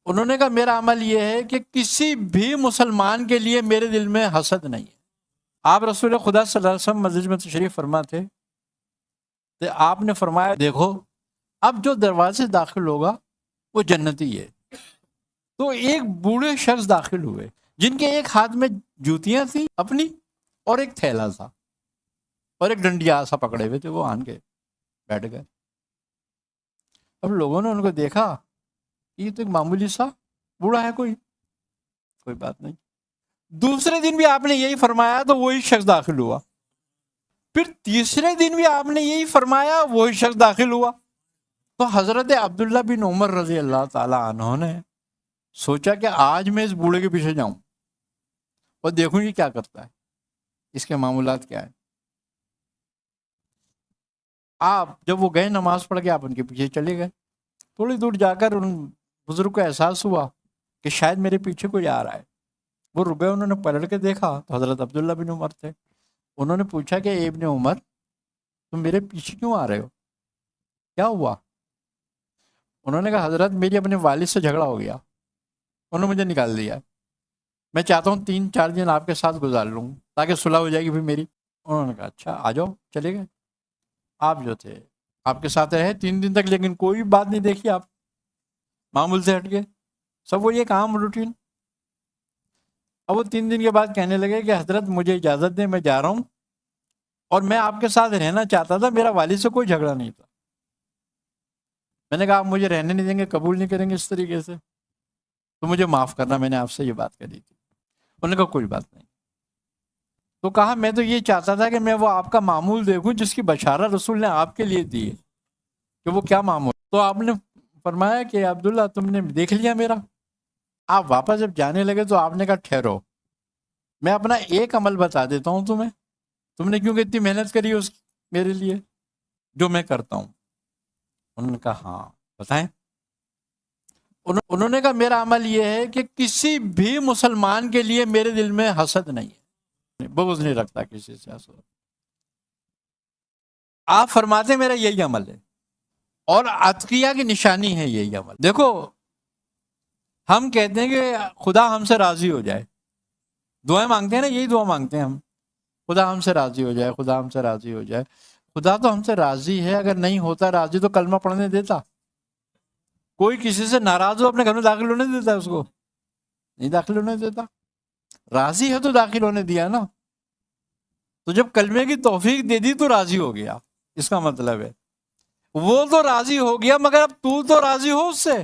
انہوں نے کہا میرا عمل یہ ہے کہ کسی بھی مسلمان کے لیے میرے دل میں حسد نہیں ہے۔ آپ رسول خدا صلی اللہ علیہ وسلم مسجد میں تشریف فرما تھے تو آپ نے فرمایا دیکھو اب جو دروازے داخل ہوگا وہ جنتی ہے۔ تو ایک بوڑھے شخص داخل ہوئے جن کے ایک ہاتھ میں جوتیاں تھیں اپنی اور ایک تھیلا تھا اور ایک ڈنڈیا سا پکڑے ہوئے تھے، وہ آن کے بیٹھ گئے۔ اب لوگوں نے ان کو دیکھا یہ تو ایک معمولی سا بوڑھا ہے، کوئی بات نہیں۔ دوسرے دن بھی آپ نے یہی فرمایا تو وہی شخص داخل ہوا، پھر تیسرے دن بھی آپ نے یہی فرمایا وہی شخص داخل ہوا۔ تو حضرت عبداللہ بن عمر رضی اللہ تعالی عنہ نے سوچا کہ آج میں اس بوڑھے کے پیچھے جاؤں اور دیکھوں یہ کیا کرتا ہے، اس کے معمولات کیا ہیں۔ آپ جب وہ گئے نماز پڑھ کے آپ ان کے پیچھے چلے گئے، تھوڑی دور جا کر ان بزرگ کو احساس ہوا کہ شاید میرے پیچھے کوئی آ رہا ہے۔ وہ رک گئے، انہوں نے پلٹ کے دیکھا تو حضرت عبداللہ بن عمر تھے۔ انہوں نے پوچھا کہ اے ابن عمر تم میرے پیچھے کیوں آ رہے ہو، کیا ہوا؟ انہوں نے کہا حضرت میری اپنے والد سے جھگڑا ہو گیا، انہوں نے مجھے نکال دیا، میں چاہتا ہوں 3-4 دن آپ کے ساتھ گزار لوں تاکہ صلح ہو جائے گی پھر میری۔ انہوں نے کہا اچھا آ جاؤ، چلے گئے۔ آپ جو تھے آپ کے ساتھ رہے 3 دن تک، لیکن کوئی بات نہیں دیکھی آپ، معمول سے ہٹ گئے، سب وہ یہ کام روٹین۔ اب وہ 3 دن کے بعد کہنے لگے کہ حضرت مجھے اجازت دیں، میں جا رہا ہوں، اور میں آپ کے ساتھ رہنا چاہتا تھا، میرا والد سے کوئی جھگڑا نہیں تھا۔ میں نے کہا آپ مجھے رہنے نہیں دیں گے، قبول نہیں کریں گے اس طریقے سے، تو مجھے معاف کرنا، میں نے آپ سے یہ بات کری تھی۔ انہوں نے کہا کوئی بات نہیں۔ تو کہا میں تو یہ چاہتا تھا کہ میں وہ آپ کا معمول دیکھوں جس کی بشارت رسول نے آپ کے لیے دی ہے، کہ وہ کیا معمول۔ تو آپ نے فرمایا کہ عبداللہ تم نے دیکھ لیا میرا۔ آپ واپس جب جانے لگے تو آپ نے کہا ٹھہرو، میں اپنا ایک عمل بتا دیتا ہوں تمہیں، تم نے کیونکہ اتنی محنت کری اس میرے لیے جو میں کرتا ہوں۔ انہوں نے کہا ہاں بتائیں۔ انہوں نے کہا میرا عمل یہ ہے کہ کسی بھی مسلمان کے لیے میرے دل میں حسد نہیں ہے، بغض نہیں رکھتا کسی سے حسد۔ آپ فرماتے میرا یہی عمل ہے اور اتقیاء کی نشانی ہے یہی عمل۔ دیکھو ہم کہتے ہیں کہ خدا ہم سے راضی ہو جائے، دعائیں مانگتے ہیں نا، یہی دعا مانگتے ہیں ہم، خدا ہم سے راضی ہو جائے، خدا ہم سے راضی ہو جائے۔ خدا تو ہم سے راضی ہے، اگر نہیں ہوتا راضی تو کلمہ پڑھنے دیتا؟ کوئی کسی سے ناراض ہو اپنے گھر میں داخل ہونے دیتا؟ اس کو نہیں داخل ہونے دیتا۔ راضی ہے تو داخل ہونے دیا نا۔ تو جب کلمے کی توفیق دے دی تو راضی ہو گیا، اس کا مطلب ہے وہ تو راضی ہو گیا، مگر اب تو راضی ہو اس سے۔